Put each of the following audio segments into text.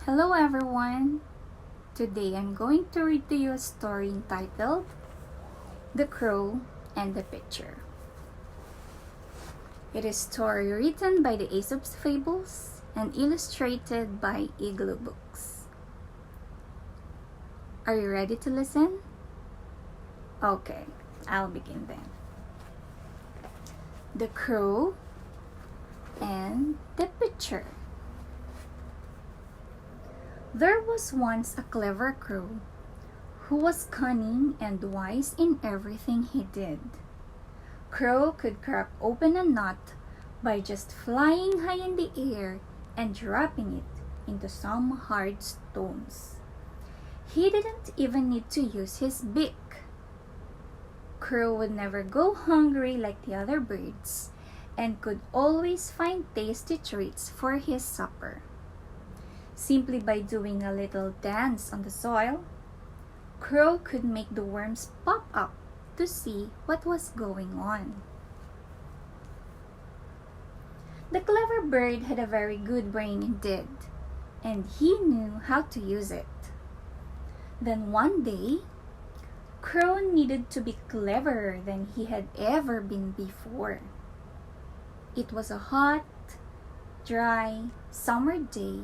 Hello everyone! Today I'm going to read to you a story entitled The Crow and the Pitcher. It is a story written by the Aesop's Fables and illustrated by Igloo Books. Are you ready to listen? Okay, I'll begin then. The Crow and the Pitcher. There was once a clever crow who was cunning and wise in everything he did. Crow could crack open a nut by just flying high in the air and dropping it into some hard stones. He didn't even need to use his beak. Crow would never go hungry like the other birds and could always find tasty treats for his supper. Simply by doing a little dance on the soil, Crow could make the worms pop up to see what was going on. The clever bird had a very good brain indeed, and he knew how to use it. Then one day, Crow needed to be cleverer than he had ever been before. It was a hot, dry, summer day,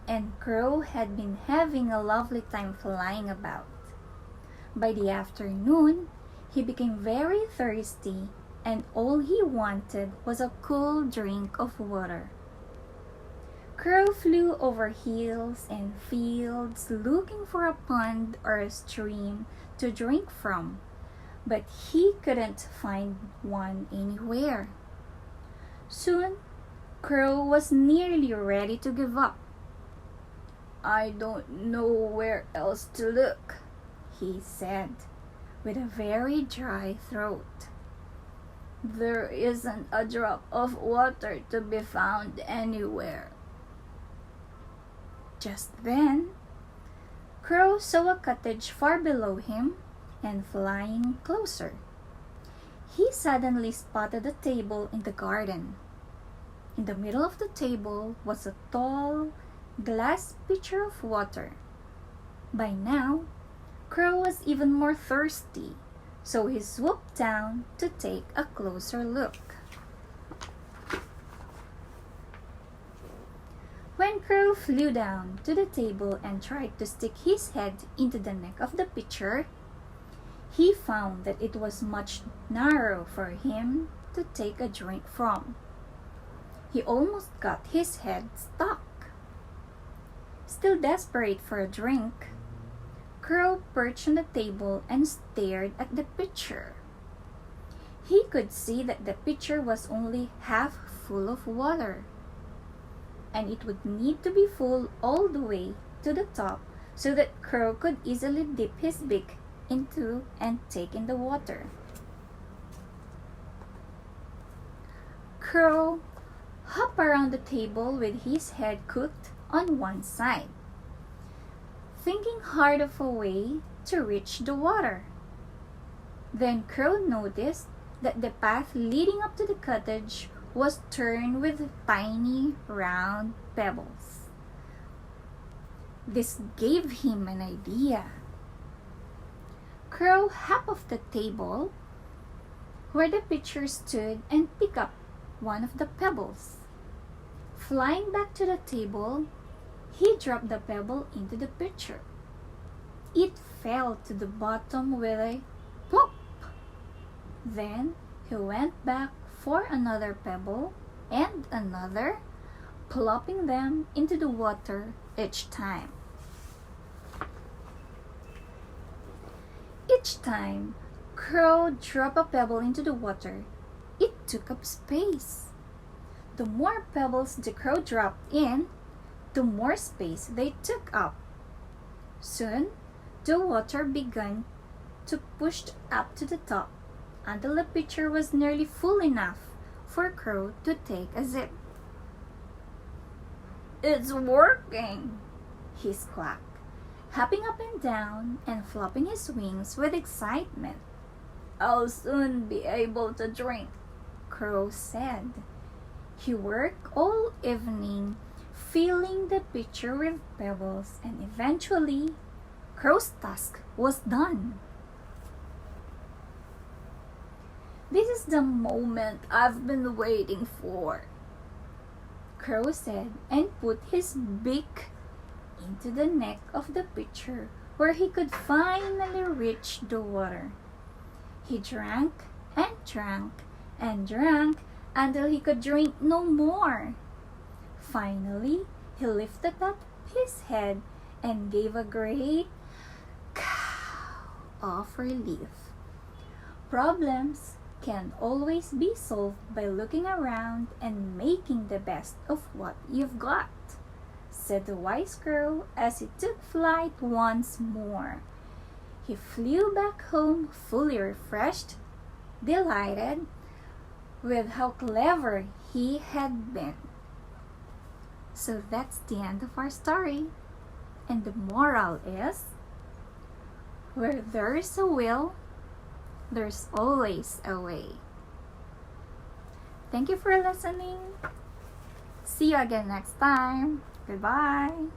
and Crow had been having a lovely time flying about. By the afternoon, he became very thirsty, and all he wanted was a cool drink of water. Crow flew over hills and fields looking for a pond or a stream to drink from, but he couldn't find one anywhere. Soon, Crow was nearly ready to give up. "I don't know where else to look," he said, with a very dry throat. "There isn't a drop of water to be found anywhere." Just then, Crow saw a cottage far below him and flying closer. He suddenly spotted a table in the garden. In the middle of the table was a tall glass pitcher of water. By now, Crow was even more thirsty, so he swooped down to take a closer look. When Crow flew down to the table and tried to stick his head into the neck of the pitcher, he found that it was much narrow for him to take a drink from. He almost got his head stuck. Still desperate for a drink, Crow perched on the table and stared at the pitcher. He could see that the pitcher was only half full of water, and it would need to be full all the way to the top so that Crow could easily dip his beak into and take in the water. Crow hopped around the table with his head cocked on one side, thinking hard of a way to reach the water. Then Crow noticed that the path leading up to the cottage was turned with tiny round pebbles. This gave him an idea. Crow hopped off the table where the pitcher stood and picked up one of the pebbles. Flying back to the table, he dropped the pebble into the pitcher. It fell to the bottom with a plop. Then he went back for another pebble and another, plopping them into the water each time. Each time Crow dropped a pebble into the water, it took up space. The more pebbles the Crow dropped in, the more space they took up. Soon, the water began to push up to the top until the pitcher was nearly full enough for Crow to take a sip. "It's working!" he squawked, hopping up and down and flapping his wings with excitement. "I'll soon be able to drink," Crow said. He worked all evening filling the pitcher with pebbles, and eventually, Crow's task was done. "This is the moment I've been waiting for," Crow said, and put his beak into the neck of the pitcher where he could finally reach the water. He drank and drank and drank until he could drink no more. Finally, he lifted up his head and gave a great caw of relief. Problems can always be solved by looking around and making the best of what you've got, said the wise crow as he took flight once more. He flew back home fully refreshed, delighted with how clever he had been. So that's the end of our story. And the moral is, where there's a will, there's always a way. Thank you for listening. See you again next time. Goodbye.